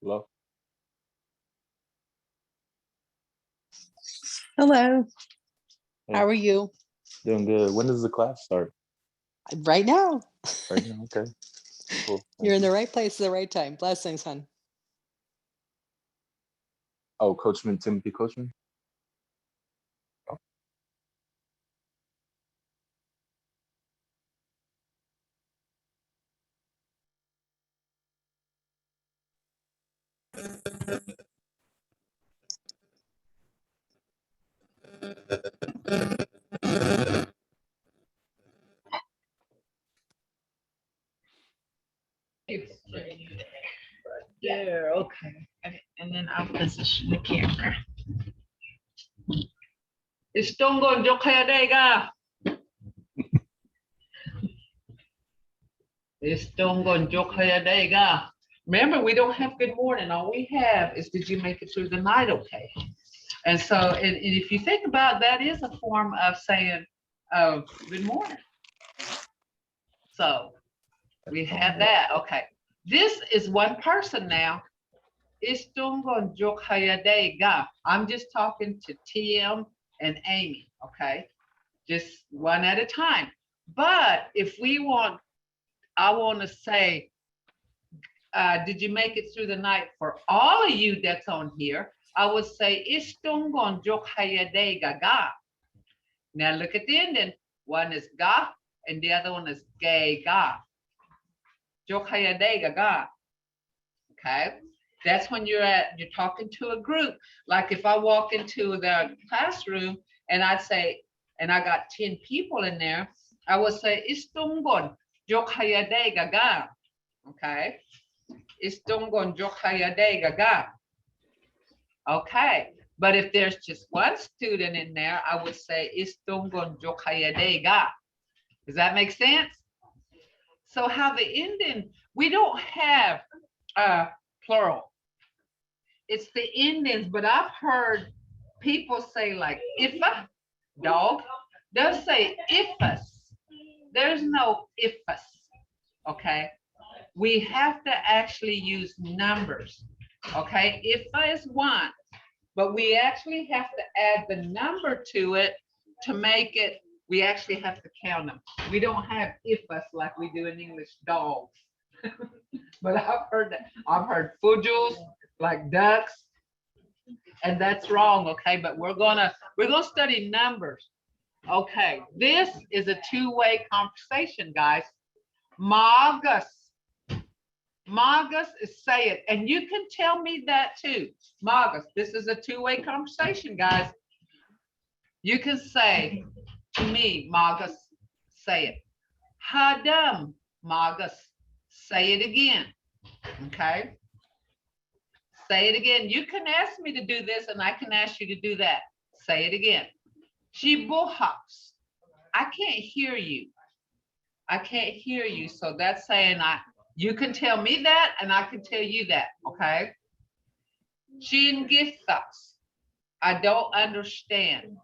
Hello. Hello. Hey, How are you? doing good. When does the class start? Right now. Right now. Okay. Cool. You're Thank in you. the right place at the right time. Blessings, hon. Oh, Coachman, Timothy Coachman. Oh. There, okay. And then I'll position the camera. Istongo Jokayadega. Istongo Jokayadega. Remember, we don't have good morning. All we have is did you make it through the night okay? And so, and if you think about that, is a form of saying good morning. So we have that. Okay. This is one person now. Istungo Jokayadega. I'm just talking to Tim and Amy, okay? Just one at a time. But if we want, I want to say, did you make it through the night for all of you that's on here? I would say Istungo Jokayadega ga. Now look at the ending. One is ga and the other one is gay ga. Jokayadega ga. Okay. That's when you're talking to a group. Like if I walk into the classroom and I'd say, and I got 10 people in there, I would say, Istungon Jokayade Gaga. Okay. Istungon Jokayade Gaga. Okay. But if there's just one student in there, I would say Istungon Jokayade Ga. Does that make sense? So how the ending, we don't have plural. It's the endings, but I've heard people say like ifa, dog. They'll say ifus. There's no ifus, okay? We have to actually use numbers, okay? Ifa is one, but we actually have to add the number to it to make it, we actually have to count them. We don't have ifus like we do in English, dogs. But I've heard that. I've heard fujals, like ducks, and that's wrong, okay? But we're gonna study numbers. Okay, this is a two-way conversation, guys. Magus. Magus is say it, and you can tell me that too. Magus, this is a two-way conversation, guys. You can say to me, Magus, say it. Hadam, Magus, say it again, okay? Say it again. You can ask me to do this and I can ask you to do that. Say it again. Shibuhaks. I can't hear you. I can't hear you. So that's saying you can tell me that and I can tell you that. Okay. Shingithaks. I don't understand.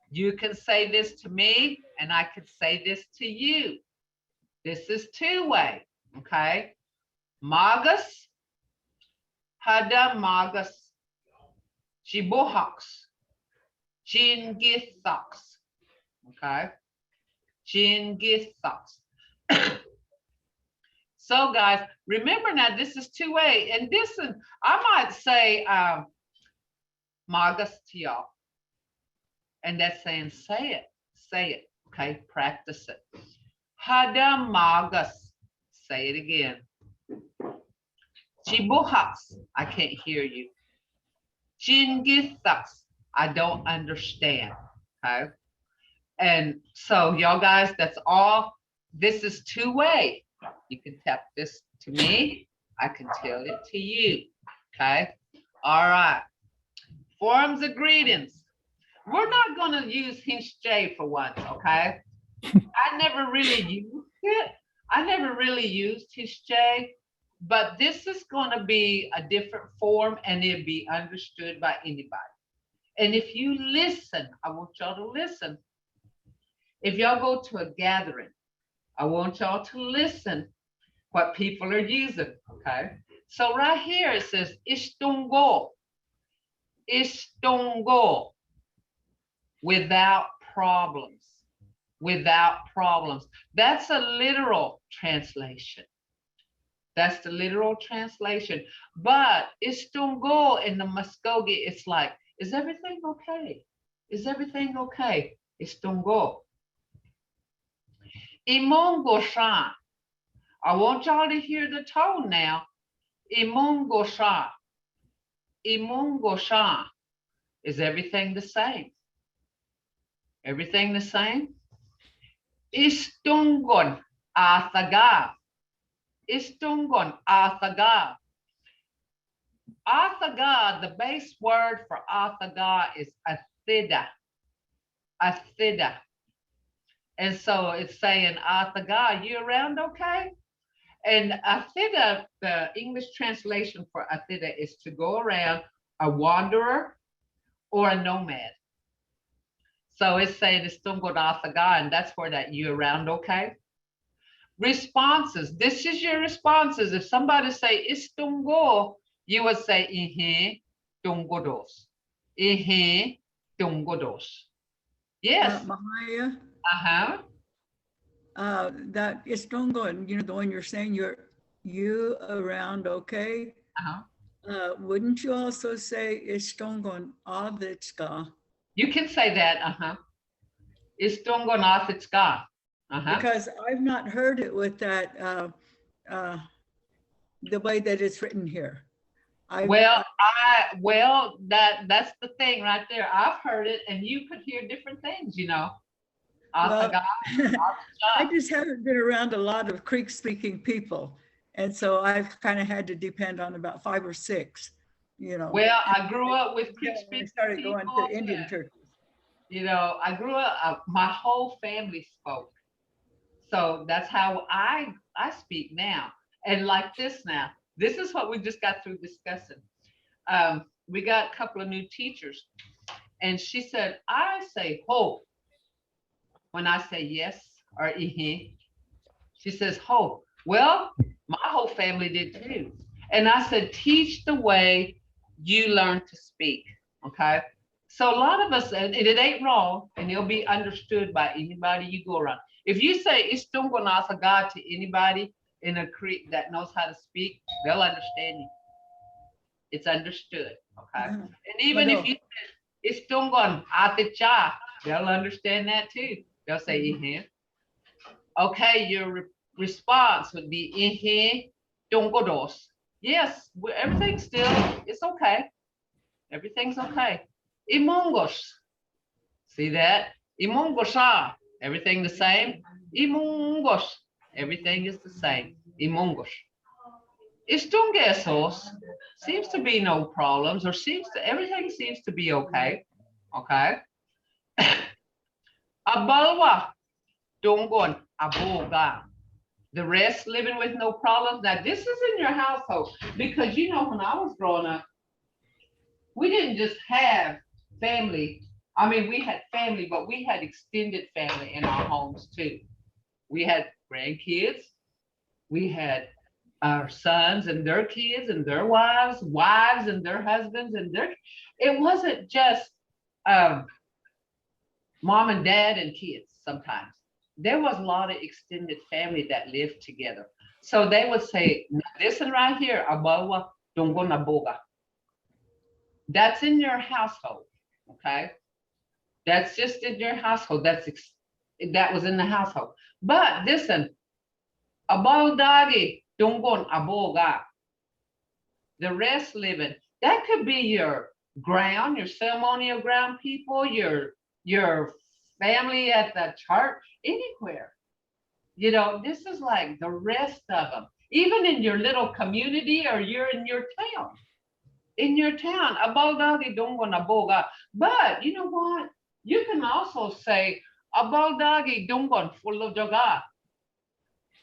You can say this to me and I can say this to you. This is two-way. Okay. Magus. Hada Magus, Shibuhaks, Jingithaks, okay? Jingithaks. So guys, remember now this is two-way, and this is, I might say Magus to y'all, and that's saying say it, okay? Practice it. Hada Magus, say it again. Shibuhaks, I can't hear you. Jingithaks, I don't understand. Okay. And so y'all guys, that's all. This is two-way. You can tap this to me. I can tell it to you. Okay. All right. Forms of greetings. We're not going to use hinch J for once. Okay. I never really used it. I never really used hinch J. But this is going to be a different form and it'll be understood by anybody. And if you listen, I want y'all to listen. If y'all go to a gathering, I want y'all to listen what people are using, okay? So right here it says istungo. Istungo. Without problems. Without problems. That's a literal translation. That's the literal translation. But istungo in the Mvskoke, it's like, is everything okay? Is everything okay? Istungo. Imongoshan. I want y'all to hear the tone now. Imongoshan. Imongoshan. Is everything the same? Everything the same? Istungon athaga. Istungon athaga. Athaga, the base word for athaga is athida. Athida. And so it's saying athaga, you around okay? And athida, the English translation for athida is to go around, a wanderer or a nomad. So it's saying istungon athaga, and that's where that you around okay? Responses. This is your responses. If somebody say istungo, you would say ihe tungodos. Ihe tungodos. Yes. Mvhayv, Uh-huh. that istungo, you know, the one you're saying, you around okay? Uh-huh. Wouldn't you also say istungon avitska? You can say that. Uh-huh. Istungon atitska. Uh-huh. Because I've not heard it with that, the way that it's written here. Well, that's the thing right there. I've heard it, and you could hear different things, you know. Well, Athaga, I atitska. just haven't been around a lot of Creek speaking people. And so I've kind of had to depend on about 5 or 6, you know. Well, I grew up with Yeah, Creek when I speaking started going people, to Indian and, churches. you know, I grew up, my whole family spoke. So that's how I speak now. And like this now, this is what we just got through discussing. We got a couple of new teachers, and she said, I say ho when I say yes or ihe. She says ho. Well, my whole family did too. And I said, teach the way you learn to speak. Okay. So a lot of us, and it ain't wrong, and it'll be understood by anybody you go around. If you say istungonathaga to anybody in a Creek that knows how to speak, they'll understand you. It's understood. Okay. Mhm. And even But if you say istungon aticha, they'll understand that too. They'll say ihe. Okay, your response would be ihe tungodos. Yes, everything's still, it's okay. Everything's okay. Imongos. See that? Imongosha. Everything the same. Imongos. Everything is the same. Imongos. Istungesos. Seems to be no problems, or everything seems to be okay. Okay. Abalwa. Dongon. Aboga. The rest living with no problems. Now this is in your household, because you know when I was growing up, we didn't just have family. I mean, we had family, but we had extended family in our homes too. We had grandkids. We had our sons and their kids and their wives and their husbands and it wasn't just mom and dad and kids sometimes. There was a lot of extended family that lived together. So they would say, listen right here, abawa dongona boga. That's in your household, okay? That's just in your household. That was in the household. But listen, abaldagi dongon aboga. The rest living. That could be your ground, your ceremonial ground people, your family at the church, anywhere. You know, this is like the rest of them. Even in your little community, or you're in your town. In your town, abaldagi dongon aboga. But you know what? You can also say abaldagi dongon fulo jaga.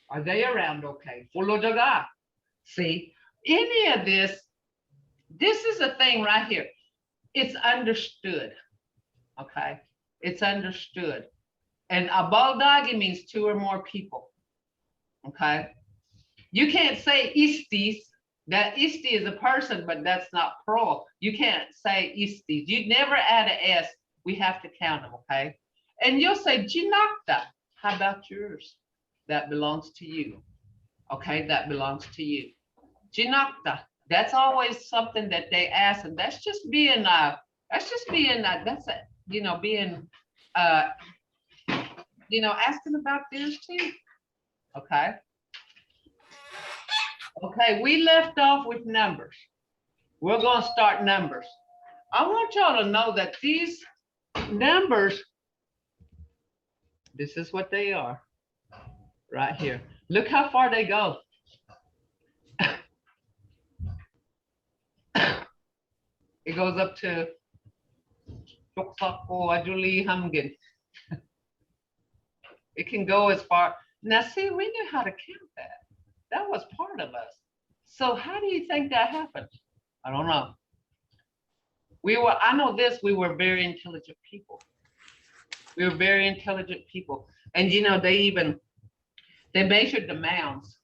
Are they around okay? Fulo jaga. See, any of this is a thing right here. It's understood. Okay, it's understood. And abaldagi means 2 or more people. Okay, you can't say istis That isti is a person, but that's not plural. You can't say isti. You never add an S. We have to count them, okay? And you'll say ginakta. How about yours? That belongs to you. Okay, that belongs to you. Ginakta. That's always something that they ask, and that's just being that's a, being asking about theirs too. Okay. Okay, we left off with numbers. We're going to start numbers. I want y'all to know that these numbers, this is what they are right here. Look how far they go. It goes up to it can go as far. Now, see, we knew how to count that. That was part of us. So how do you think that happened? I don't know. I know this, we were very intelligent people. We were very intelligent people. And they measured the mounds,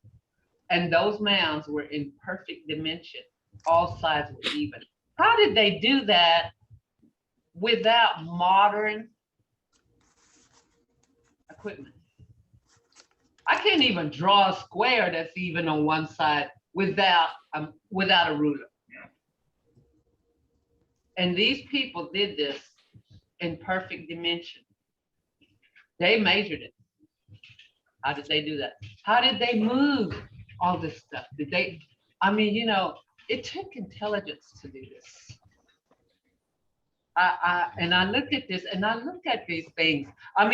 and those mounds were in perfect dimension. All sides were even. How did they do that without modern equipment? I can't even draw a square that's even on one side without a ruler. And these people did this in perfect dimension. They measured it. How did they do that? How did they move all this stuff? It took intelligence to do this. I look at this and I look at these things. And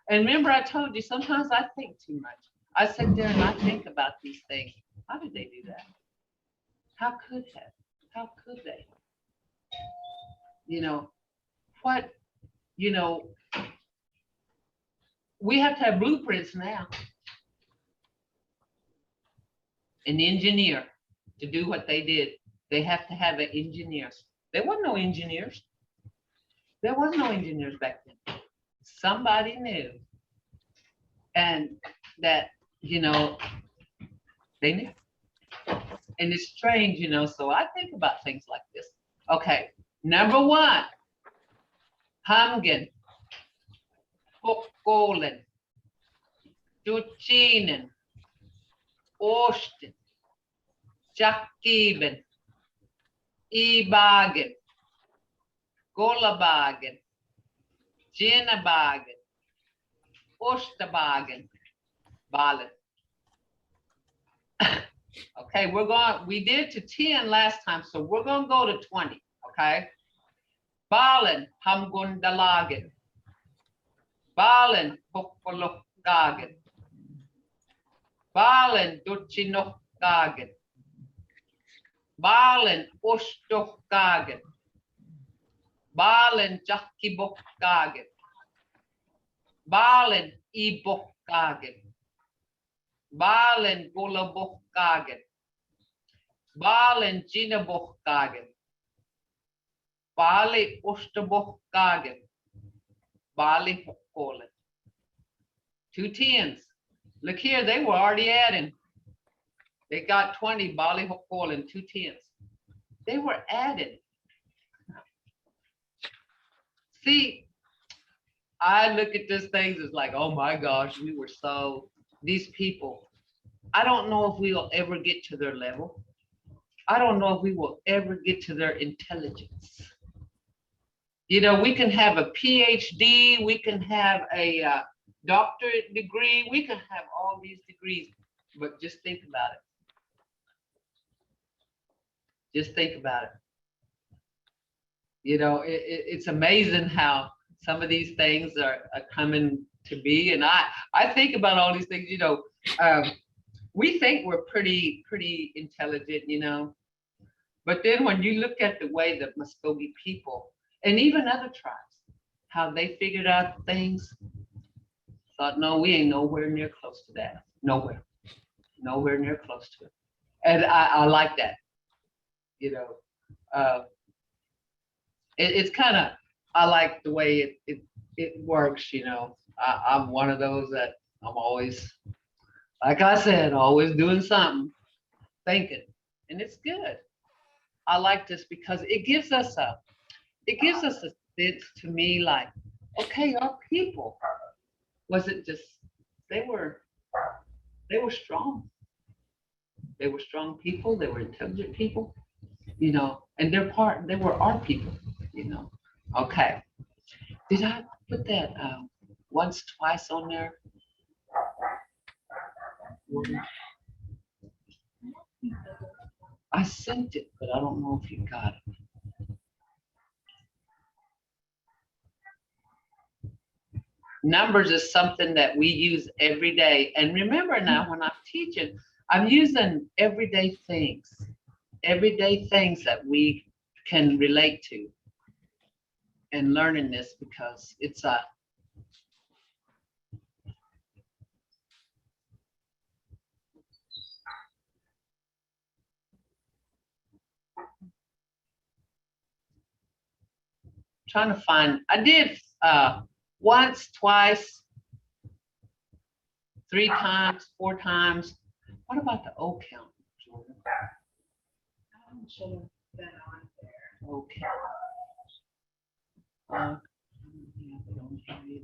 remember I told you, sometimes I think too much. I sit there and I think about these things. How did they do that? How could they? We have to have blueprints now. An engineer to do what they did, they have to have an engineer. There were no engineers. There was no engineers back then. Somebody knew. And that, they knew. And it's strange, so I think about things like this. Okay, number one, Hamgen, Hokkolen, Duchinen, Osten, Jackgiben, Ibagen, Golabagen, Jenabagen, Ostabagen, Balen. Okay, we did to 10 last time, so we're going to go to 20, okay? Balen, Hamgundalagen. Balen, Hokkolokagen. Balen, Duchinokagen. Balen, Ostokagen. Balen, Jakkibokagen. Balen, Ibokagen. Balen, Golabokagen. Balen, Jinabokagen. Bali, Ostabokagen. Bali, Hokkolen. 2 10s. Look here, they were already adding. They got 20, Bali, Hokkolen, 2 10s. They were added. See, I look at these things as like, oh my gosh, these people, I don't know if we will ever get to their level. I don't know if we will ever get to their intelligence. We can have a PhD, we can have a doctorate degree, we can have all these degrees, but just think about it. Just think about it. It's amazing how some of these things are coming to be. And I think about all these things, we think we're pretty intelligent, but then when you look at the way the Mvskoke people and even other tribes, how they figured out things, thought, no, we ain't nowhere near close to that. Nowhere near close to it. And I like that, it's kind of, I like the way it works, I'm one of those that I'm always, like I said, always doing something, thinking. and it's good. I like this because it gives us a sense to me like, okay, our people wasn't just they were strong. They were strong people. They were intelligent people, you know, and they were our people, you know. Okay. Did I put that once, twice on there? I sent it, but I don't know if you got it. Numbers is something that we use every day. And remember now, when I'm teaching, I'm using everyday things that we can relate to and learning this because it's a trying to find, I did once, twice, 3 times, 4 times. What about the O count, Jordan? I'm sure that on there. Okay. Yeah, we don't have it.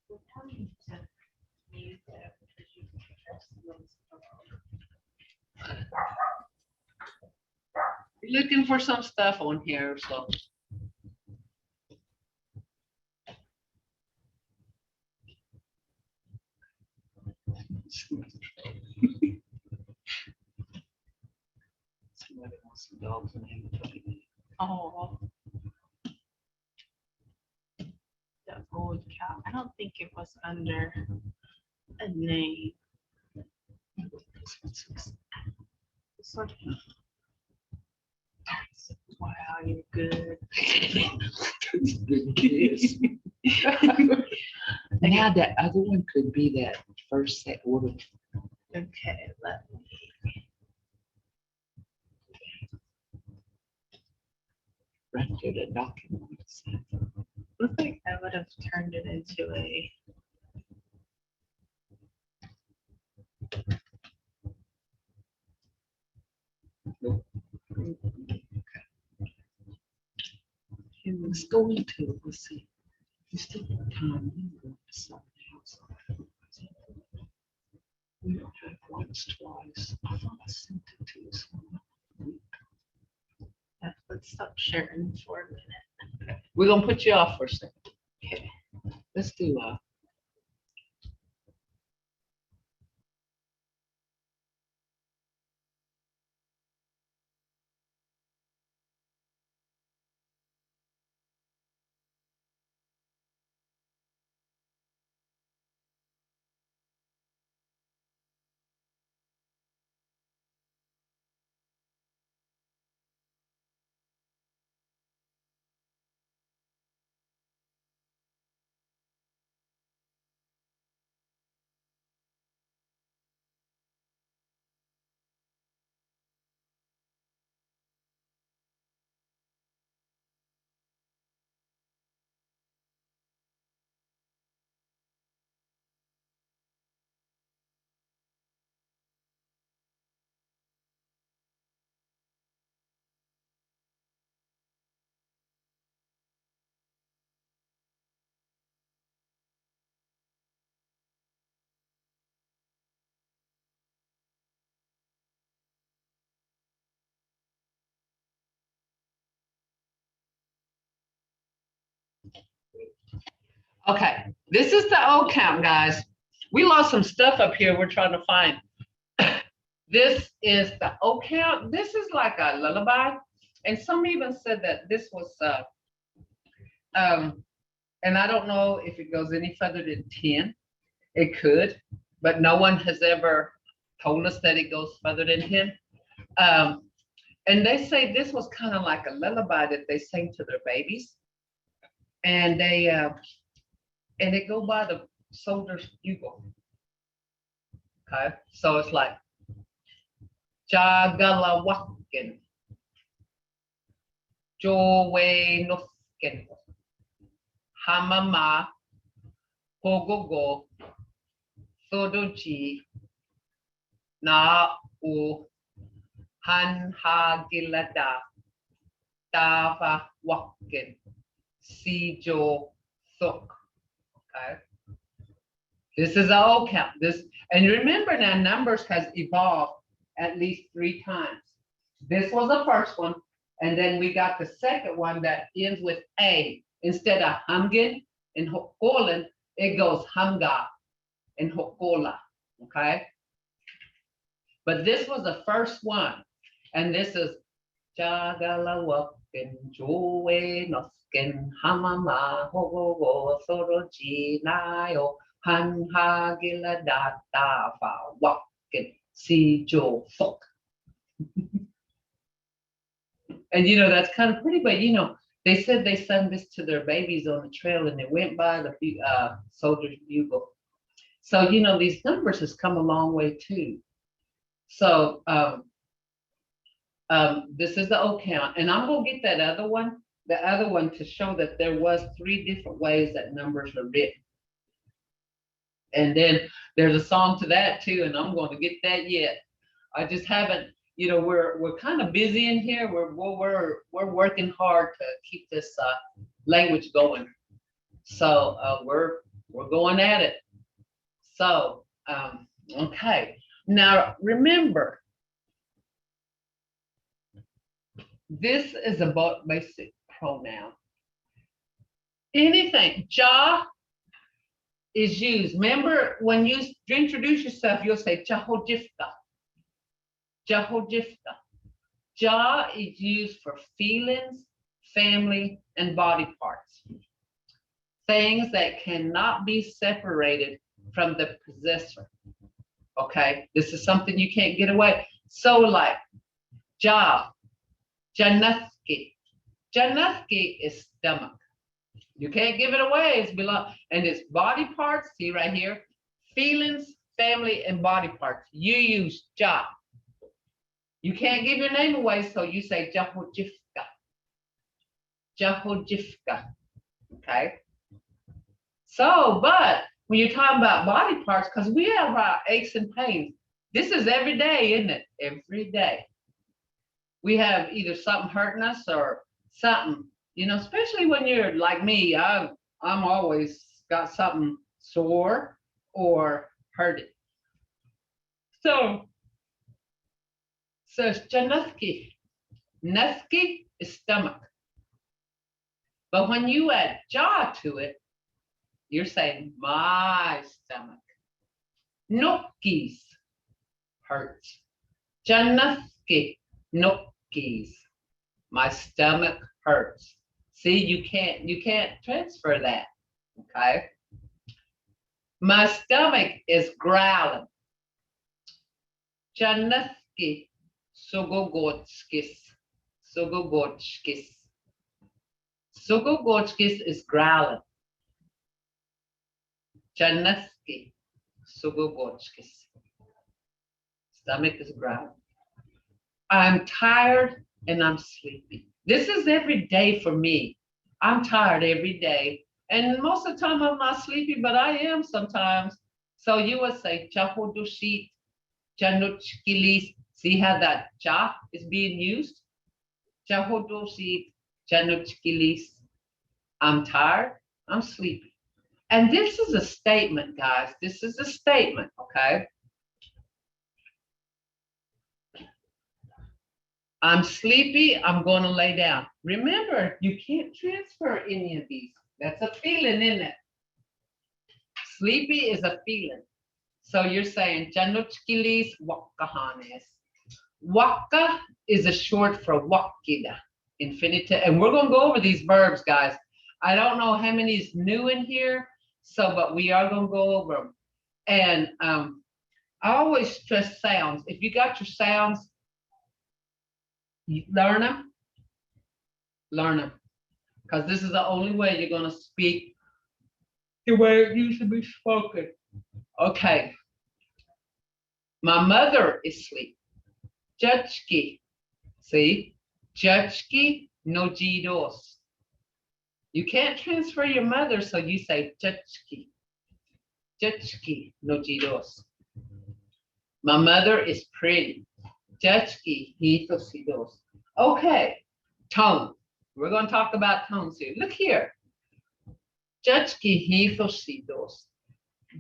We're telling to use that because you can trust those. Looking for some stuff on here, so. Somebody wants some dogs and Mvto. Oh. The old cow. I don't think it was under a name. Sort of. Wow, you're good. Now that other one could be that first set order. Okay, let me. Right there, the document. Looks like I would have turned it into a. Let's go into it. Let's see. You still have time. You can go to something else. We don't have once, twice. I thought I sent it to you. Let's stop sharing for a minute. We're gonna put you off for a second. Okay. Let's do okay. This is the O count, guys. We lost some stuff up here. We're trying to find. This is the O count. This is like a lullaby. And some even said that this was and I don't know if it goes any further than 10. It could, but no one has ever told us that it goes further than 10. And they say this was kind of like a lullaby that they sang to their babies. And they and it go by the soldier's bugle. Okay, so it's like Jagalawakin, Joe Nufkin, Hamama, Pogogo, Sodochi, na u han ha gilada dava wakin si jo thuk. Okay. This is an old count. This, and remember now, numbers has evolved at least 3 times. This was the first one, and then we got the second one that ends with A. Instead of Hamgin and Hokolan, it goes Hamga and Hokola. Okay. But this was the first one, and this is Jagala Wakin Joe Noskin Hamama Hogo Soroji Nayo Han Hagila Data Fa Wakin Si Jo Fok. And you know, that's kind of pretty, but you know, they said they sung this to their babies on the trail and they went by the soldier's bugle. So, you know, these numbers has come a long way too. So this is the old count, and I'm gonna get that other one, to show that there was 3 different ways that numbers are written. And then there's a song to that too, and I'm going to get that yet. I just haven't, you know, we're kind of busy in here. We're working hard to keep this language going. So we're going at it. So okay. Now remember, this is about basic pronoun. Anything, ja is used. Remember, when you introduce yourself, you'll say Jahodifta. Jahodifta. Ja is used for feelings, family, and body parts. Things that cannot be separated from the possessor. Okay, this is something you can't get away. So like, ja, Janaski. Janaski is stomach. You can't give it away. It's below, and it's body parts. See right here, feelings, family, and body parts. You use ja. You can't give your name away, so you say Jahodifka. Jahodifka. Okay. So, but when you're talking about body parts, because we have our aches and pains, this is every day, isn't it? Every day. We have either something hurting us or something, you know, especially when you're like me, I'm always got something sore or hurting. So it's Janaski. Naski is stomach. But when you add jaw to it, you're saying my stomach. Nokis hurts. Janaski, nokis. My stomach hurts. See, you can't transfer that. Okay. My stomach is growling. Janaski sogogotskis. Sogogotskis. Sogogotskis is growling. Janaski sogogotskis. Stomach is growling. I'm tired and I'm sleepy. This is every day for me. I'm tired every day. And most of the time I'm not sleepy, but I am sometimes. So you would say chahodushit, januchkilis. See how that cha is being used? Chahodushit, januchkilis. I'm tired, I'm sleepy. And this is a statement, guys. This is a statement, okay? I'm sleepy, I'm going to lay down. Remember, you can't transfer any of these. That's a feeling, isn't it? Sleepy is a feeling. So you're saying, Januchkilis wakahanes. Waka is a short for wakida, infinitive. And we're going to go over these verbs, guys. I don't know how many is new in here, but we are going to go over them. And I always stress sounds. If you got your sounds, you learn them, because this is the only way you're going to speak the way it used to be spoken. Okay. My mother is asleep. Judgki. See? Judgki no jidos. You can't transfer your mother, so you say judgki. Judgki no jidos. My mother is pretty. Judgki hitosidos. Okay, tone. We're going to talk about tones here. Look here. Judgki hitosidos.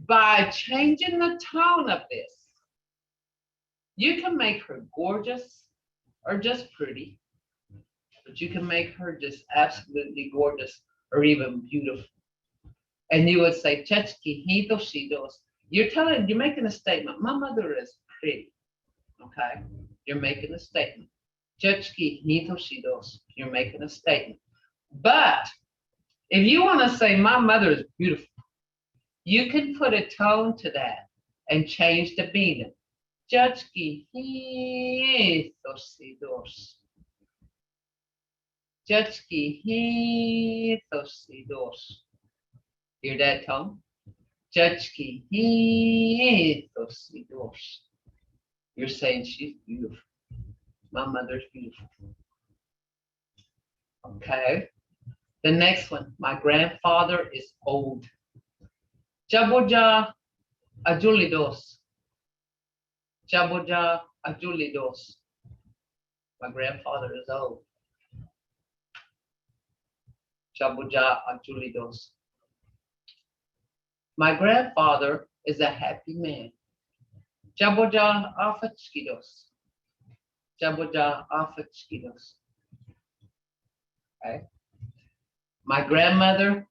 By changing the tone of this, you can make her gorgeous or just pretty, but you can make her just absolutely gorgeous or even beautiful. And you would say, Judgki hitosidos. You're making a statement. My mother is pretty. Okay, you're making a statement. Judgki hitosidos. You're making a statement. But if you want to say my mother is beautiful, you can put a tone to that and change the meaning. Judgki hitosidos. Judgki hitosidos. Hear that tone? Judgki hitosidos. You're saying she's beautiful. My mother's beautiful. Okay. The next one. My grandfather is old. Jaboja ajulidos. Jaboja ajulidos. My grandfather is old. Jaboja ajulidos. My grandfather is a happy man. Jaboja afachkidos. Jaboja afachkidos. Okay. My grandmother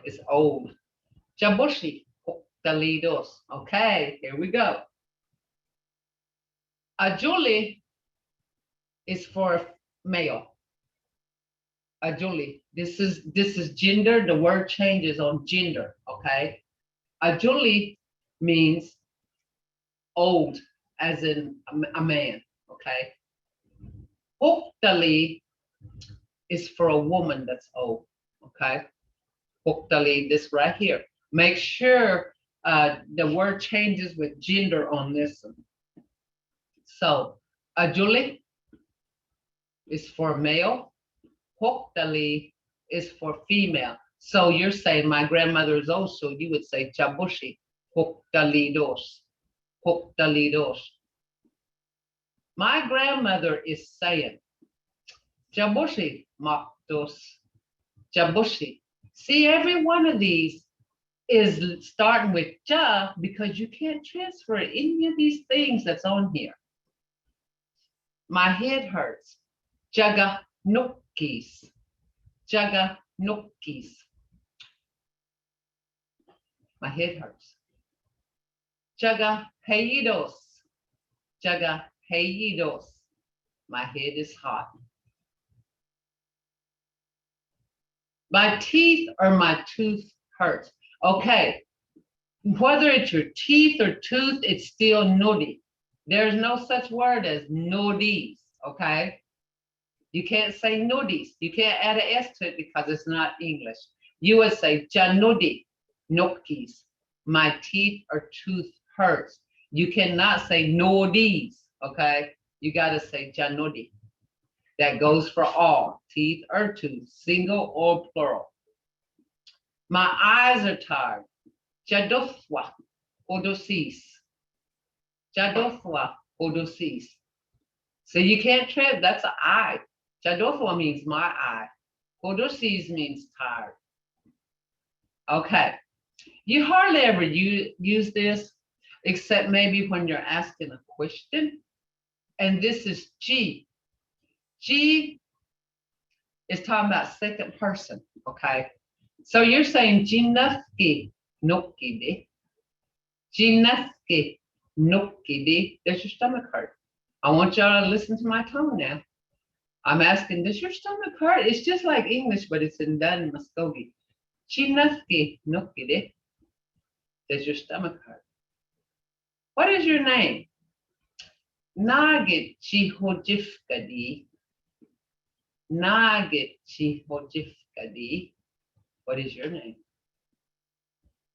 is old. Jaboshi dalidos. Okay, here we go. Ajuli is for male. Ajuli. This is gender. The word changes on gender. Okay. Ajuli means old, as in a man. Okay. Hoktali is for a woman that's old. Okay. Hoktali, this right here. Make sure the word changes with gender on this one. So ajuli is for male. Hoktali is for female. So you're saying my grandmother is old, so you would say jabushi hoktalidos. Hoktalidos. My grandmother is saying jabushi maktos. Jabushi. See, every one of these is starting with ja because you can't transfer any of these things that's on here. My head hurts. Jaga nukis. Jaga nukis. My head hurts. Jaga heidos. Jaga heidos. My head is hot. My teeth or my tooth hurts. Okay. Whether it's your teeth or tooth, it's still nodi. There's no such word as nodis. Okay. You can't say nodis. You can't add an S to it because it's not English. You would say janodi, nokis. My teeth or tooth hurts. You cannot say nodis. Okay. You got to say janodi. That goes for all, teeth or tooth, single or plural. My eyes are tired. Jadothwa odosis. Jadothwa odosis. So you can't trade, that's an eye. Jadothwa means my eye. Odosis means tired. Okay. You hardly ever use this, except maybe when you're asking a question. And this is G. G is talking about second person, okay? So you're saying Jinaski nokide. Jinaski nokide. Does your stomach hurt? I want y'all to listen to my tone now. I'm asking, does your stomach hurt? It's just like English, but it's in done in Mvskoke. Jinaski nokide. Does your stomach hurt? What is your name? Nagit chihojifkadi. Nagit chihojifkadi. What is your name?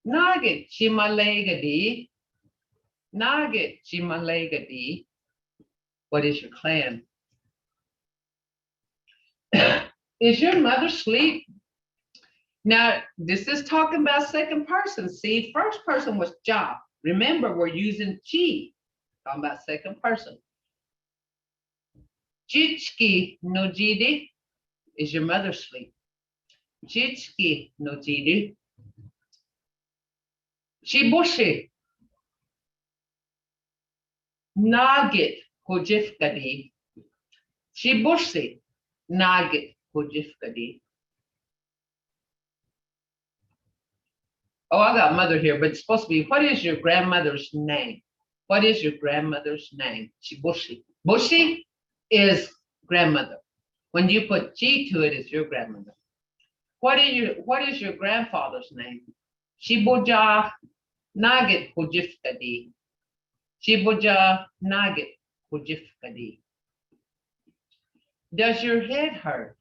Nagit chimalegadi. Nagit chimalegadi. What is your clan? Is your mother asleep? Now, this is talking about second person. See, first person was ja. Remember, we're using chi. Talking about second person. Dziecki no dzidy is your mother sleep. Dziecki no dzidy. Chibushi. Nagit hojifkadi. Chibushi. Nagit hojifkadi. Oh, I got mother here, but it's supposed to be, what is your grandmother's name? What is your grandmother's name? Chibushi. Bushi is grandmother. When you put G to it, it's your grandmother. What is your grandfather's name? Shibuja Nagit Hujifkadi. Shibuja Nagit Hujifkadi. Does your head hurt?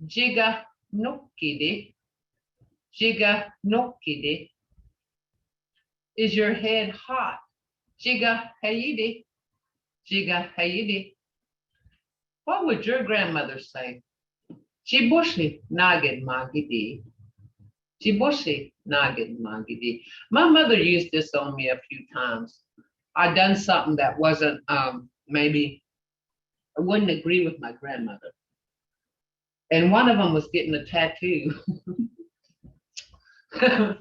Jiga Nokidi. Jiga Nokidi. Is your head hot? Jiga Hayidi. Jiga Hayidi. What would your grandmother say? Chibushi Nagit Magidi. Chibushi Nagit Magidi. My mother used this on me a few times. I done something that wasn't, maybe I wouldn't agree with my grandmother. And one of them was getting a tattoo. I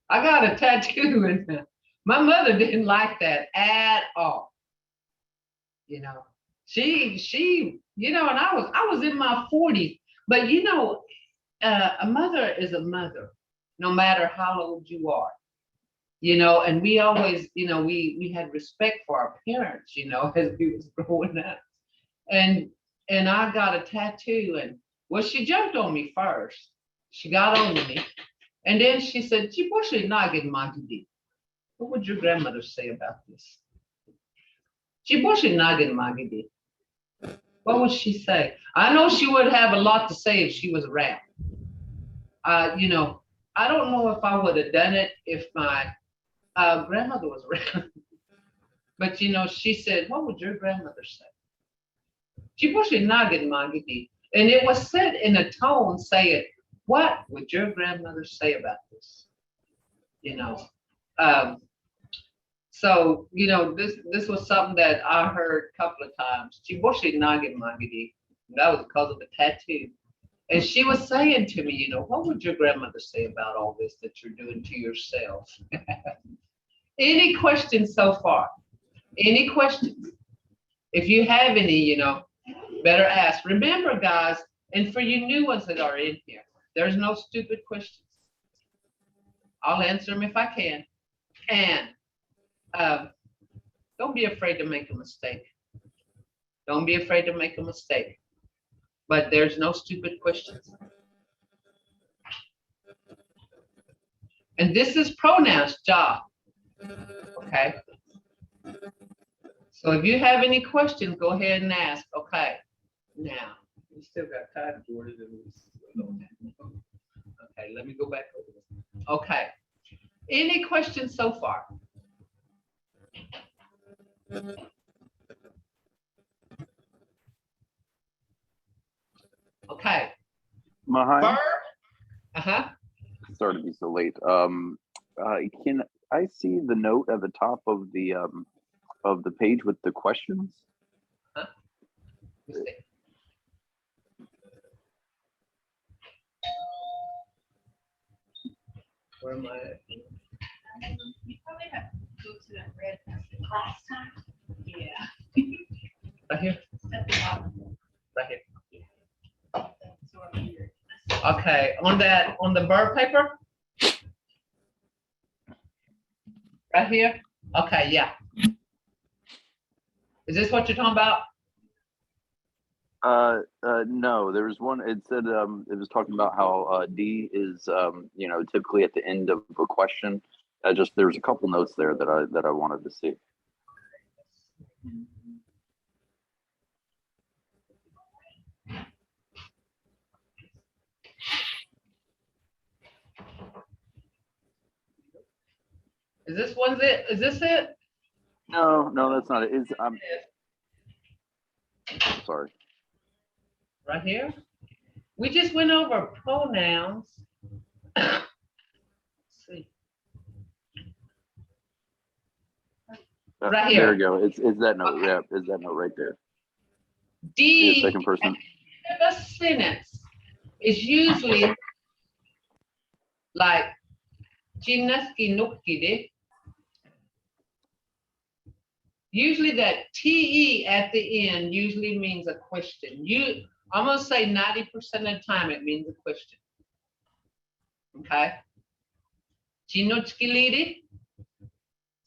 got a tattoo and my mother didn't like that at all. You know, she, you know, and I was in my 40s, but you know, a mother is a mother, no matter how old you are, you know, and we always, you know, we had respect for our parents, you know, as we was growing up. And I got a tattoo and, well, she jumped on me first. She got on me. And then she said, Chibushi Nagin Magidi. What would your grandmother say about this? Chibushi Nagin Magidi. What would she say? I know she would have a lot to say if she was around. You know, I don't know if I would have done it if my grandmother was around. But you know, she said, what would your grandmother say? Chibushi Nagin Magidi. And it was said in a tone saying, what would your grandmother say about this? You know, so, you know, this was something that I heard a couple of times. Chibushi Nagin Magidi. That was because of the tattoo. And she was saying to me, you know, what would your grandmother say about all this that you're doing to yourself? Any questions so far? Any questions? If you have any, you know, better ask. Remember, guys, and for you new ones that are in here, there's no stupid questions. I'll answer them if I can. And don't be afraid to make a mistake. Don't be afraid to make a mistake. But there's no stupid questions. And this is pronouns, ja. Okay. So if you have any questions, go ahead and ask. Okay. Now, we still got time, Jordan. Okay, let me go back over this. Okay. Any questions so far? Okay. Mvhayv, Verb. Uh-huh. sorry to be so late. Can I see the note at the top of the page with the questions? Huh? Let me see. Where am I at? You probably have to go to that red class time. Yeah. Right here? At the bottom. Right here. So I'm here. Okay, on the verb paper? Right here? Okay, yeah. Is this what you're talking about? No, there was one. It said it was talking about how D is you know, typically at the end of a question. Just there's a couple notes there that I wanted to see. Is this one's it? Is this it? No, that's not it. Is sorry. Right here? We just went over pronouns. Let's see. Right There here. we go. It's that note. Okay. Yeah, it's that note right there. D Yeah, second person. at the end of a sentence is usually like Jinaski Nukide. Usually that TE at the end usually means a question. I'm gonna say 90% of the time it means a question. Okay. Chinochkilidi.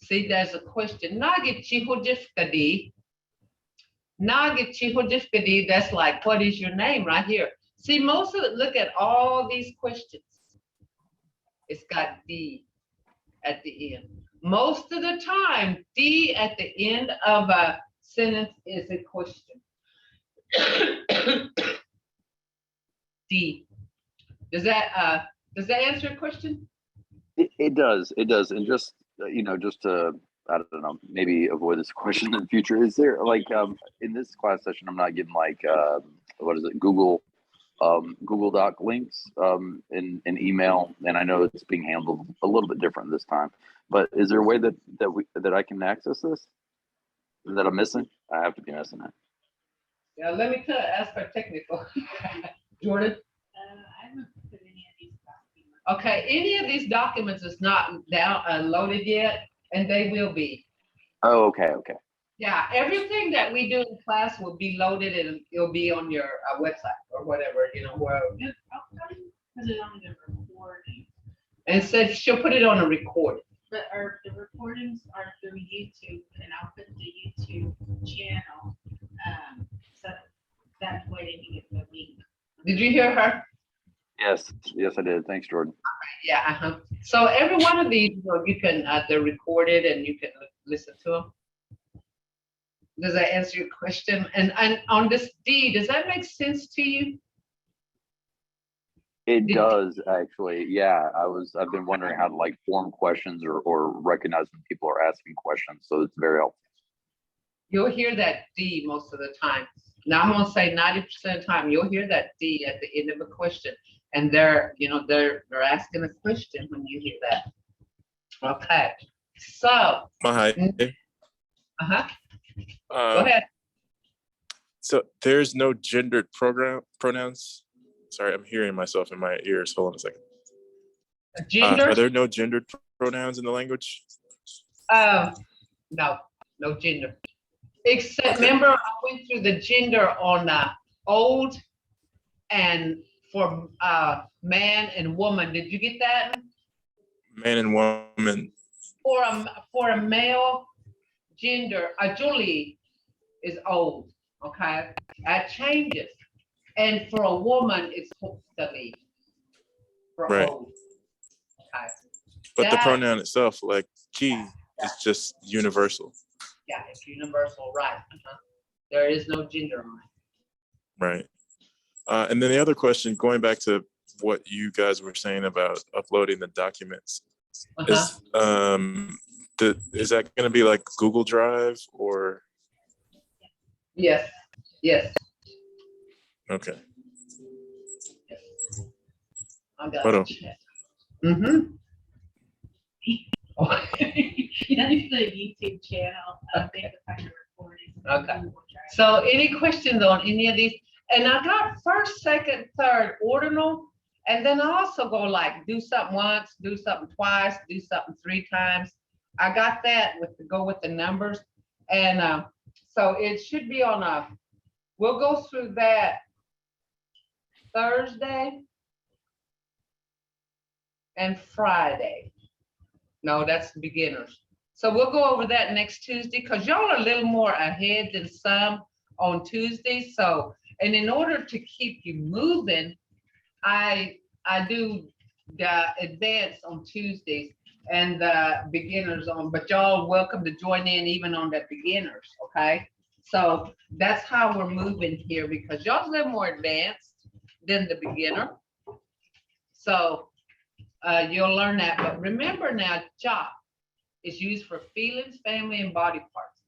See, there's a question. Nagit chihodifkadi. Nagit chihodifkadi, that's like, what is your name right here? See, most of it, look at all these questions. It's got D at the end. Most of the time, D at the end of a sentence is a question. D. Does that answer your question? It does. It does. And just just to, I don't know, maybe avoid this question in the future. Is there like in this class session, I'm not getting like what is it, Google Doc links in email, and I know it's being handled a little bit different this time. But is there a way that I can access this? That I'm missing? I have to be missing it. Yeah, let me ask for technical. Jordan? I haven't put any of these documents. Okay, any of these documents is not loaded yet, and they will be. Oh, okay. Yeah, everything that we do in class will be loaded and it'll be on your website or whatever, where. I'll put it on the recording. And said she'll put it on a recording. But the recordings are through YouTube, and I'll put the YouTube channel, so that way they can get the link. Did you hear her? Yes, I did. Thanks, Jordan. Yeah. So every one of these, you can they're recorded and you can listen to them. Does that answer your question? And on this D, does that make sense to you? It does actually. Yeah, I've been wondering how to like form questions or recognize when people are asking questions. So it's very helpful. You'll hear that D most of the time. Now I'm gonna say 90% of the time you'll hear that D at the end of a question, and they're asking a question when you hear that. Okay, so. Mvhayv. Go ahead. So there's no gendered pronouns. Sorry, I'm hearing myself in my ears. Hold on a second. Gender? Are there no gendered pronouns in the language? No gender. Except, remember, I went through the gender on old and for man and woman. Did you get that? Man and woman. For a male gender, a Julie is old. Okay, that changes. And for a woman, it's hopefully for Right. old. Okay. But the pronoun itself, like G, is just universal. Yeah, it's universal, right? There is no gender on it. Right. And then the other question, going back to what you guys were saying about uploading the documents, is that going to be like Google Drive or? Yes. Okay. I got Hold on. You know, it's the YouTube channel. They have to find the recording. Okay. So any questions on any of these? And I got first, second, third, ordinal, and then I also go like do something once, do something twice, do something 3 times. I got that go with the numbers, and so it should be on we'll go through that Thursday and Friday. No, that's beginners. So we'll go over that next Tuesday because y'all are a little more ahead than some on Tuesday. So, and in order to keep you moving, I do the advance on Tuesdays and the beginners on, but y'all welcome to join in even on the beginners, okay? So that's how we're moving here because y'all's a little more advanced than the beginner. So you'll learn that, but remember now, job is used for feelings, family, and body parts.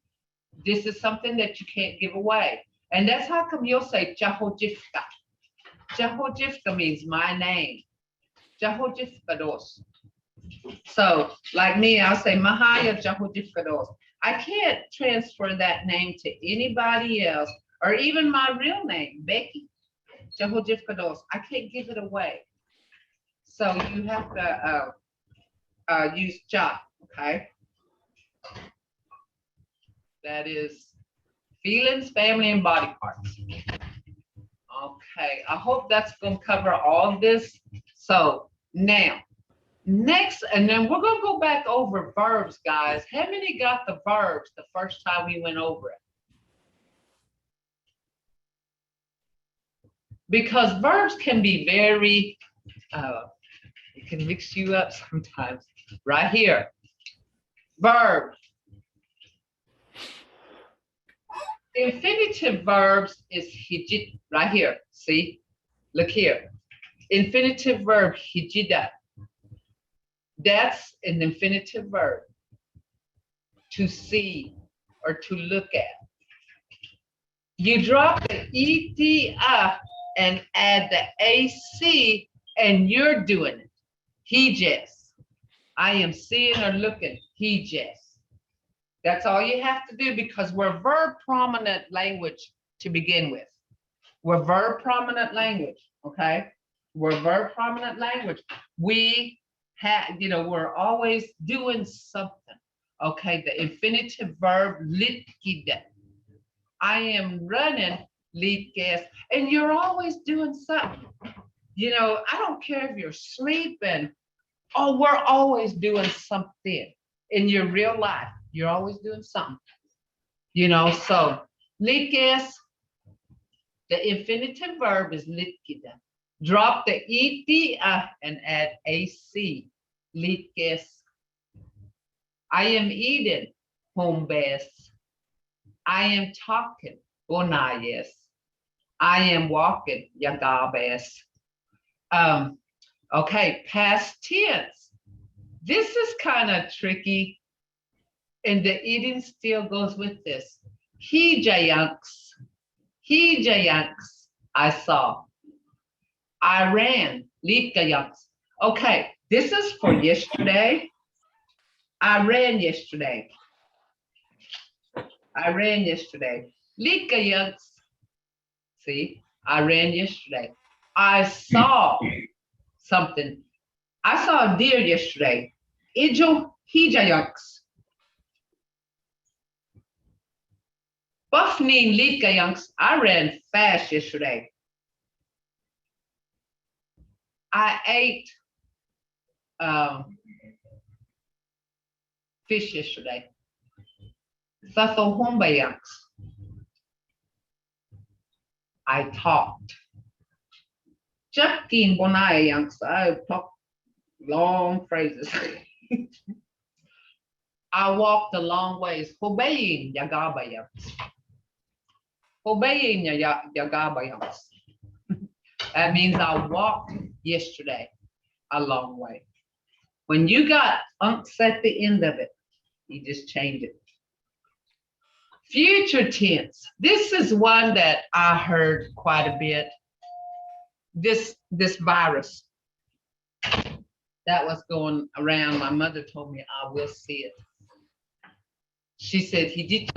This is something that you can't give away. And that's how come you'll say Jahojifka. Jahojifka means my name. Jahojifkados. So like me, I'll say Mahaya Jahojifkados. I can't transfer that name to anybody else, or even my real name, Becky. I can't give it away. So you have to use Ja, okay? That is feelings, family, and body parts. Okay, I hope that's gonna cover all of this. So now, next, and then we're gonna go back over verbs, guys. How many got the verbs the first time we went over it? Because verbs can be very, it can mix you up sometimes. Right here, verb. Infinitive verbs is hijit, right here, see? Look here. Infinitive verb, hijida. That's an infinitive verb. To see or to look at. You drop the ed and add the ac, and you're doing it. He just. I am seeing or looking. He just. That's all you have to do, because we're verb prominent language to begin with. We're verb prominent language, okay? We're verb prominent language. We have, we're always doing something, okay? The infinitive verb, litkida. I am running, litges, and you're always doing something. I don't care if you're sleeping. Oh, we're always doing something in your real life. You're always doing something, so litges, the infinitive verb is litkida. Drop the ed and add ac, litges. I am eating, hombes. I am talking, bonayes. I am walking, yagabes. Okay, past tense. This is kind of tricky. And the eating still goes with this. He jayanks, I saw. I ran, litgayanks. Okay, this is for yesterday. I ran yesterday. Litgayanks. See, I ran yesterday. I saw something. I saw a deer yesterday. Ijo hijayanks. Buffning litgayanks. I ran fast yesterday. I ate fish yesterday. Thathohombayanks. I talked. Japkin bonayanks. I talked long phrases. I walked a long ways. Hobaying yagabayams. Hobaying yagabayams. That means I walked yesterday a long way. When you got unks at the end of it, you just change it. Future tense. This is one that I heard quite a bit. This virus that was going around, my mother told me I will see it. She said, he did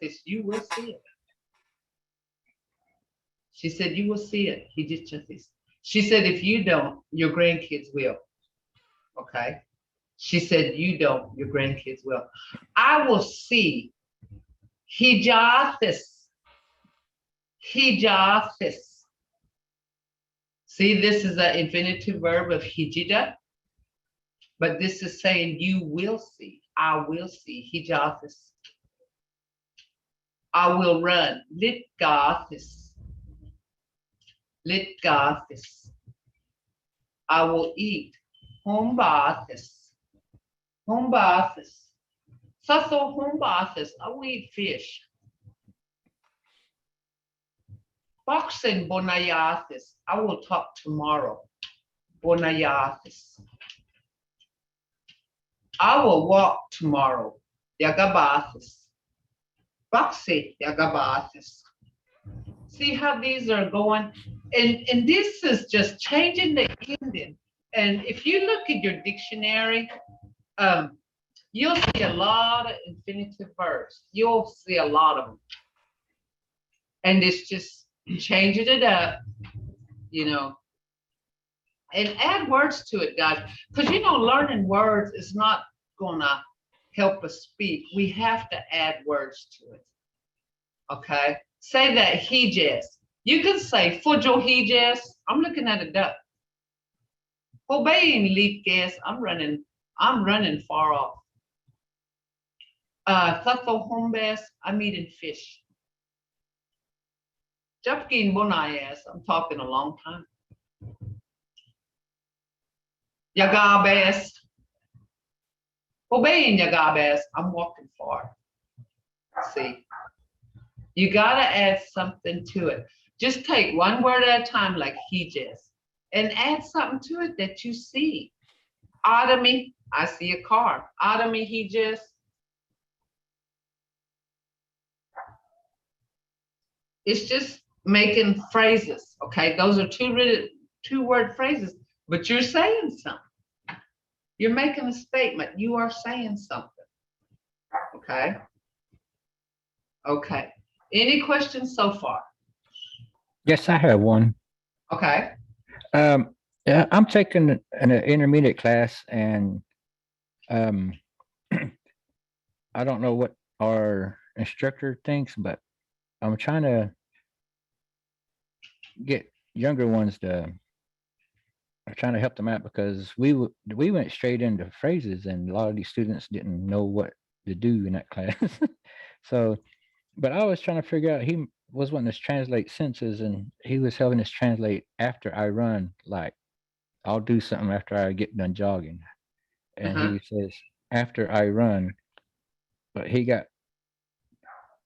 this, you will see it. She said, you will see it. He did this. She said, if you don't, your grandkids will. Okay. She said, you don't, your grandkids will. I will see. Hijathis. See, this is an infinitive verb of hijida, but this is saying you will see. I will see. Hijathis. I will run. Litgathis. I will eat. Hombathis. Saso hombathis. I will eat fish. Boxing bonayathis. I will talk tomorrow. Bonayathis. I will walk tomorrow. Yagabathis. Boxing yagabathis. See how these are going? And this is just changing the ending. And if you look at your dictionary, you'll see a lot of infinitive verbs. You'll see a lot of them. And it's just changing it up, you know, and add words to it, guys. Because, you know, learning words is not gonna help us speak. We have to add words to it. Okay? Say that he just. You can say fujo he just. I'm looking at a duck. Obeying leaf gas. I'm running far off. Thatho home bass. I'm eating fish. Japkin bonayas. I'm talking a long time. Yagabes. Obeying Yagabes. I'm walking far. See, you gotta add something to it. Just take one word at a time, like he just, and add something to it that you see. Automie, I see a car. Automie, he just. It's just making phrases, okay? Those are two-word phrases, but you're saying something. You're making a statement. You are saying something, okay? Okay. Any questions so far? Yes, I have one. Okay. Yeah, I'm taking an intermediate class, and I don't know what our instructor thinks, but I'm trying to get younger ones to. I'm trying to help them out because we went straight into phrases, and a lot of these students didn't know what to do in that class. So, but I was trying to figure out. He was wanting us to translate sentences, and he was helping us translate after I run, like I'll do something after I get done jogging. And he says, after I run, but he got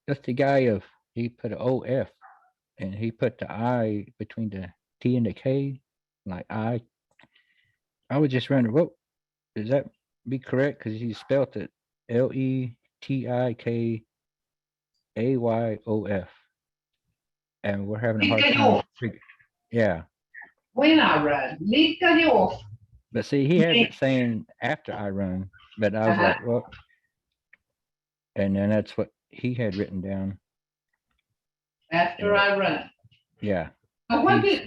just the guy of, he put an OF and he put the I between the T and the K, like I was just wondering, what, does that be correct? Because he spelled it LETIKAYOF. And we're having a hard time. Yeah. When I run, Likayof. But see, he has it saying after I run, but I was like, well, and then that's what he had written down. After I run. Yeah. But what is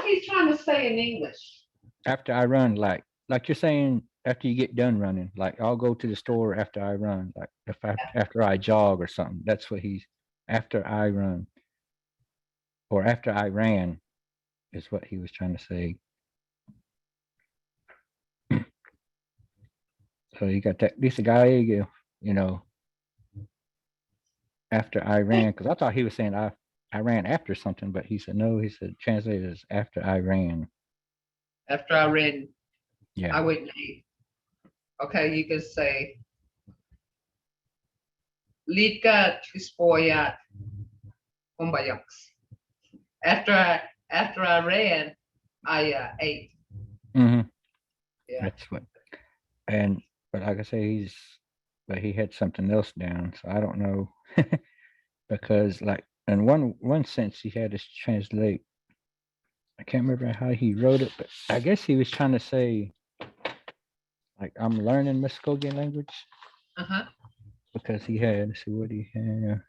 he trying to say in English? After I run, like you're saying, after you get done running, like I'll go to the store after I run, like after I jog or something. That's what he's, after I run, or after I ran, is what he was trying to say. So you got that, this guy, you know, after I ran, because I thought he was saying I ran after something, but he said no. He said translate as after I ran. After I ran, Yeah. I went late. Okay, you can say Lika Trispoyat Umbayaks. After I ran, I ate. Mm-hmm. Yeah. That's what. And but like I say, but he had something else down, so I don't know. Because like in one sense he had us translate. I can't remember how he wrote it, but I guess he was trying to say, like, I'm learning Mvskoke language. Because he had, let's see what he had.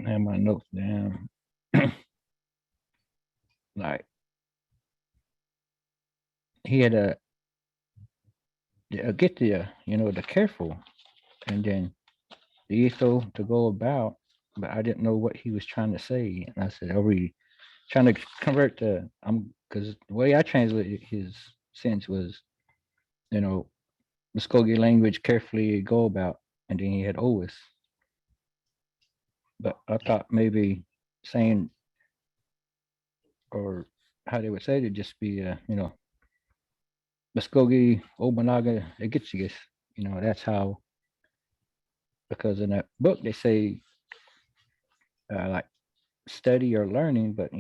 I have my notes down. Like he had get the the careful, and then the etho to go about, but I didn't know what he was trying to say, and I said, "Are we trying to convert the?" Because the way I translated his sense was, Mvskoke language carefully go about, and then he had always. But I thought maybe saying, or how they would say it, just be, Mvskoke Obanaga Egitzigas. That's how. Because in that book they say, like study or learning, but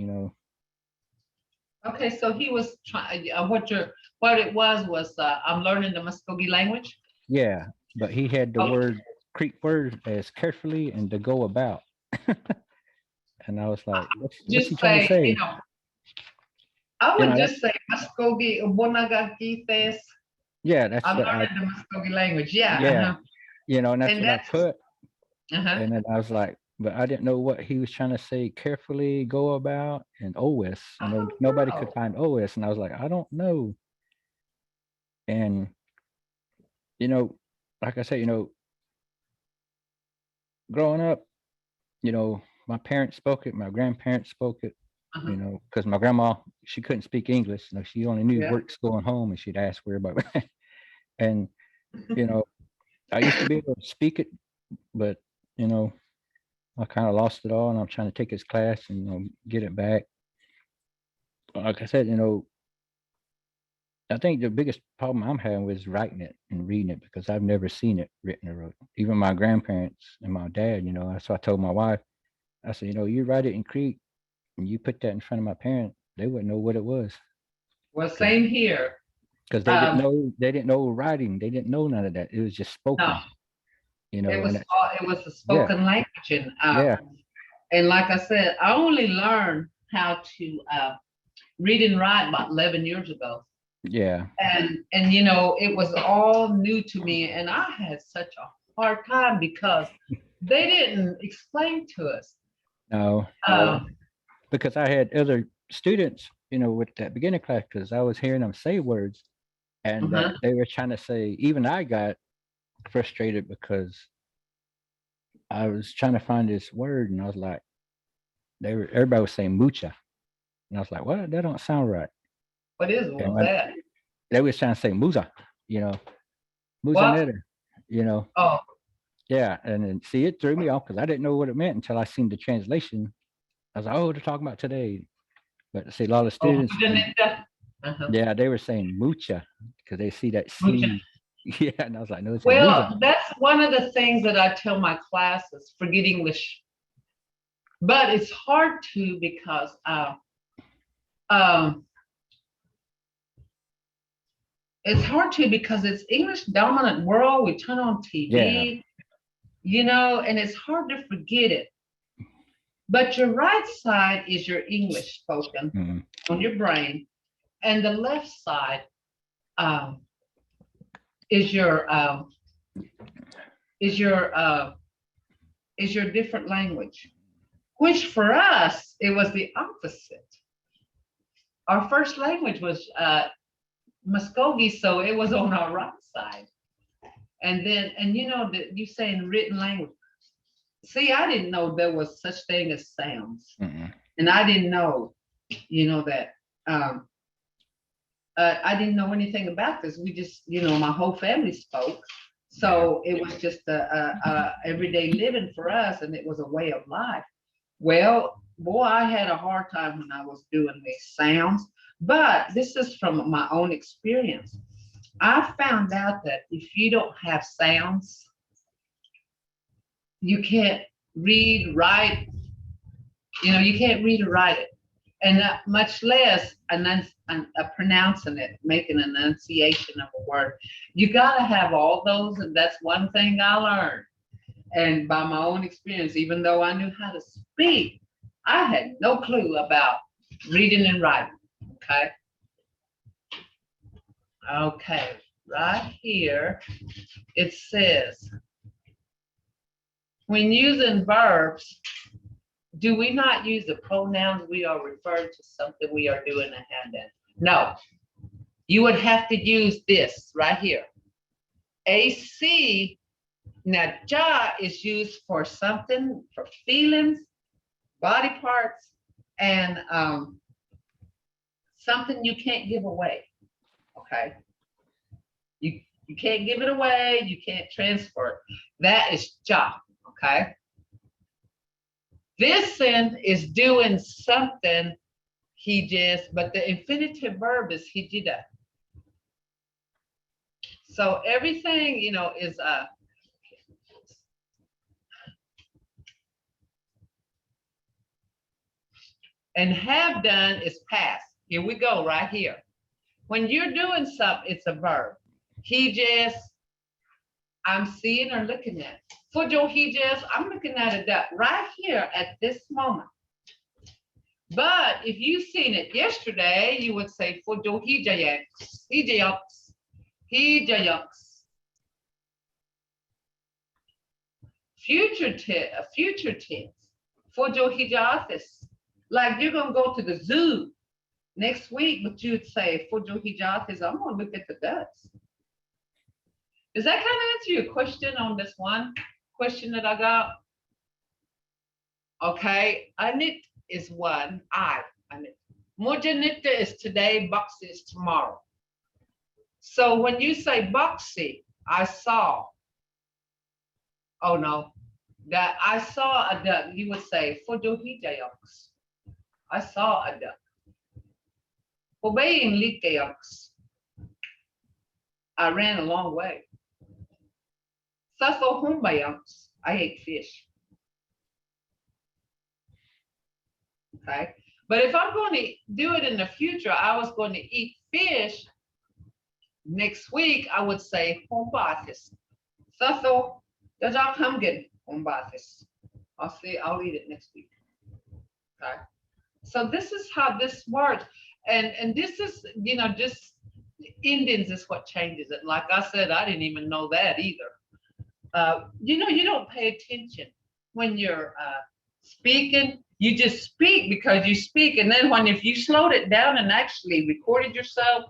Okay, so he was trying. What it was I'm learning the Mvskoke language. Yeah, but he had the Creek word as carefully and to go about. And I was like, what's he trying to say? I would just say Mvskoke Obonaga Githes Yeah, that's I'm what I, learning the Mvskoke language. Yeah. yeah, and that's And what I that's put. uh-huh. And then I was like, but I didn't know what he was trying to say carefully go about and OS. Nobody could Oh. find OS. And I was like, I don't know. And, you know, like I said, growing up, my parents spoke it, my grandparents spoke it, Uh-huh. because my grandma, she couldn't speak English. She only knew Yeah. work's going home and she'd ask where about and, you know, I used to be able to speak it, but, I kind of lost it all and I'm trying to take his class and, get it back. Like I said, I think the biggest problem I'm having was writing it and reading it because I've never seen it written or wrote. Even my grandparents and my dad, that's why I told my wife, I said, you write it in Creek and you put that in front of my parents, they wouldn't know what it was. Well, same here. Because they didn't know writing. They didn't know none of that. It was just spoken. No, it was and it was a spoken language, and yeah, and like I said, I only learned how to read and write about 11 years ago. yeah. And it was all new to me, and I had such a hard time because they didn't explain to us. No, because I had other students, with that beginner class, because I was hearing them say words, and they were trying to say. Even I got frustrated because I was trying to find this word, and I was like, everybody was saying mucha, and I was like, what? That don't sound right. What is that? They was trying to say musa, musa What? netter, Oh, yeah, and then see, it threw me off because I didn't know what it meant until I seen the translation. I was like, oh, they're talking about today. But see, a lot of students, yeah, they were saying mucha because they see that C. Mucha. Yeah, and I was like, no, it's well, musa. that's one of the things that I tell my classes: forget English. But it's hard to because it's English dominant world. We turn on TV, and it's hard to forget it. But your right side is your English spoken on your brain, and the left side is your different language. Which for us, it was the opposite. Our first language was Mvskoke, so it was on our right side. And then, you saying written language. See, I didn't know there was such thing as sounds. And I didn't know, that I didn't know anything about this. We just, my whole family spoke. So it was just a everyday living for us, and it was a way of life. Well, boy, I had a hard time when I was doing these sounds, but this is from my own experience. I found out that if you don't have sounds, you can't read, write, you can't read or write it, and much less pronouncing it, making an enunciation of a word. You got to have all those, and that's one thing I learned. And by my own experience, even though I knew how to speak, I had no clue about reading and writing. Okay, right here, it says, when using verbs, do we not use the pronouns? We are referring to something we are doing a hand in. No, you would have to use this right here. AC. Now, ja is used for something, for feelings, body parts, and something you can't give away. Okay, you can't give it away. You can't transfer it. That is ja. Okay. This is doing something but the infinitive verb is hijida. So everything, is and have done is past. Here we go, right here. When you're doing something, it's a verb. I'm seeing or looking at. I'm looking at it right here at this moment. But if you've seen it yesterday, you would say Hijayaks. Future tense. Fojo hijatis. Like you're gonna go to the zoo next week, but you'd say Fojo hijatis, I'm gonna look at the ducks. Does that kind of answer your question on this one question that I got? Okay, Anit is one. Anit. Mojanita is today, Boxy is tomorrow. So when you say Boxy, I saw. Oh no, that I saw a duck. You would say Fojohijayoks. I saw a duck. Obeying Likayoks. I ran a long way. Saso Humbayoks. I ate fish. Okay, but if I'm going to do it in the future, I was going to eat fish next week, I would say Humbatis. Saso Dajakamgen Humbatis. I'll eat it next week. Okay. So this is how this works. And this is, you know, just Indians is what changes it. Like I said, I didn't even know that either. You know, you don't pay attention when you're speaking. You just speak because you speak. And then if you slowed it down and actually recorded yourself,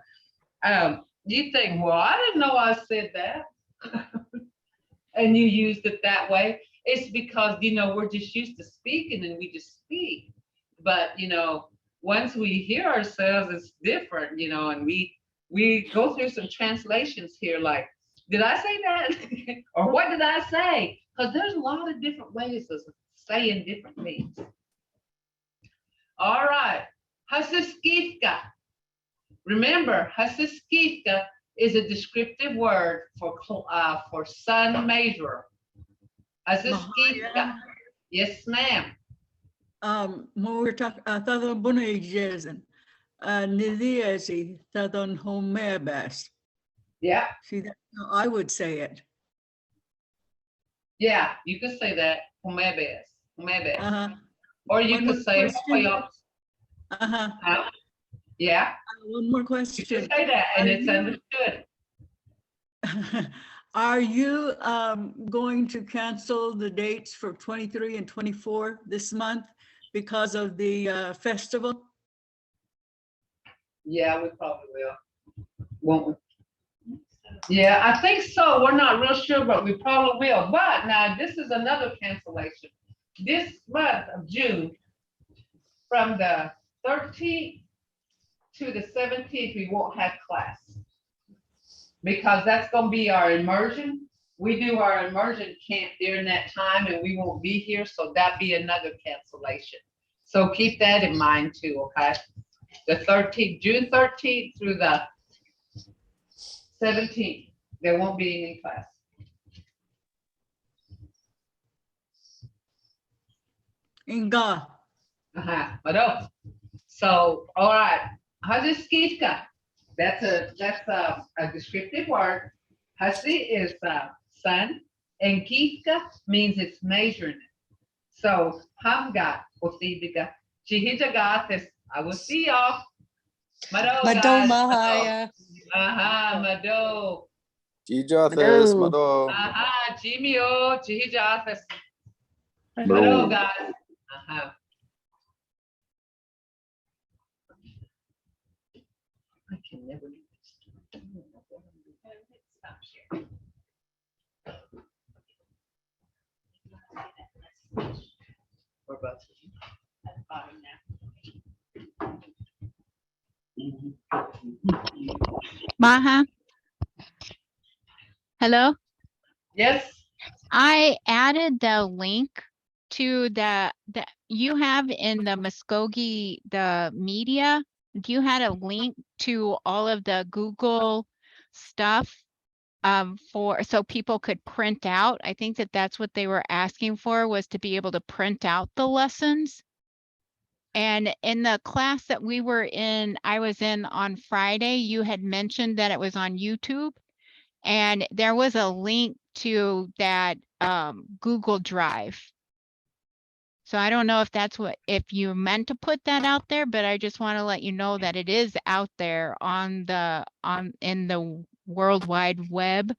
you think, well, I didn't know I said that. And you used it that way. It's because, you know, we're just used to speaking and we just speak. But, you know, once we hear ourselves, it's different, you know, and we go through some translations here, like, did I say that? Or what did I say? Because there's a lot of different ways of saying different things. All right, Hasiskivka. Remember, Hasiskivka is a descriptive word for sun measurer. Hasiskivka. Yes, ma'am. When we're talking, Thadon Bunayjezen, Nidiasi, Thadon Homebas. Yeah. See, that's how I would say it. Yeah, you could say that. Homebes. Uh-huh. Or you One could more say question. Uh-huh. yeah. One more You question. could say that and Are it's you- understood. Are you going to cancel the dates for 23 and 24 this month because of the festival? Yeah, we probably will. Won't we? Yeah, I think so. We're not real sure, but we probably will. But now this is another cancellation. This month of June, from the 13th to the 17th, we won't have class. Because that's going to be our immersion. We do our immersion camp during that time and we won't be here. So that'd be another cancellation. So keep that in mind too, okay? The 13th, June 13th through the 17th, there won't be any class. Inga. But so, all right. Hasiskivka. That's a descriptive word. Hasi is sun, and kivka means it's measuring it. So hamga osibika. Chihijagatis. I will see y'all. Mado, Mado guys. Mahaya. Mado. Chijates, Mado. Chimio, chihijatis. Mado. Mado, guys. I can never do this. Stop sharing. We're about to. At the bottom now. Maha. Hello. Yes. I added the link to the you have in the Mvskoke, the media. You had a link to all of the Google stuff so people could print out. I think that's what they were asking for, was to be able to print out the lessons. And in the class that we were in, I was in on Friday, you had mentioned that it was on YouTube. And there was a link to that Google Drive. So I don't know if that's if you meant to put that out there, but I just want to let you know that it is out there in the World Wide Web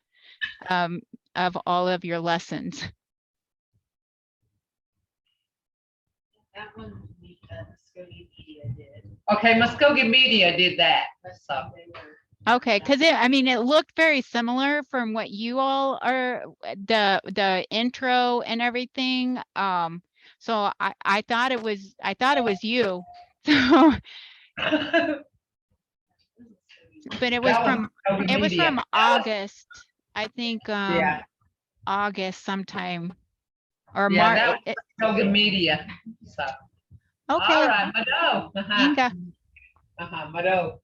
of all of your lessons. That one, we, Mvskoke Media did. Okay, Mvskoke Media did that. So, They were. Okay, because I mean, it looked very similar from what you all are, the intro and everything. So I thought it was you. So, but it was that from Mvskoke Media. That was- August, I think, Yeah, August sometime or yeah, March. that was Mvskoke Media. So, all Okay, right, Mvto. Inga. Mvto.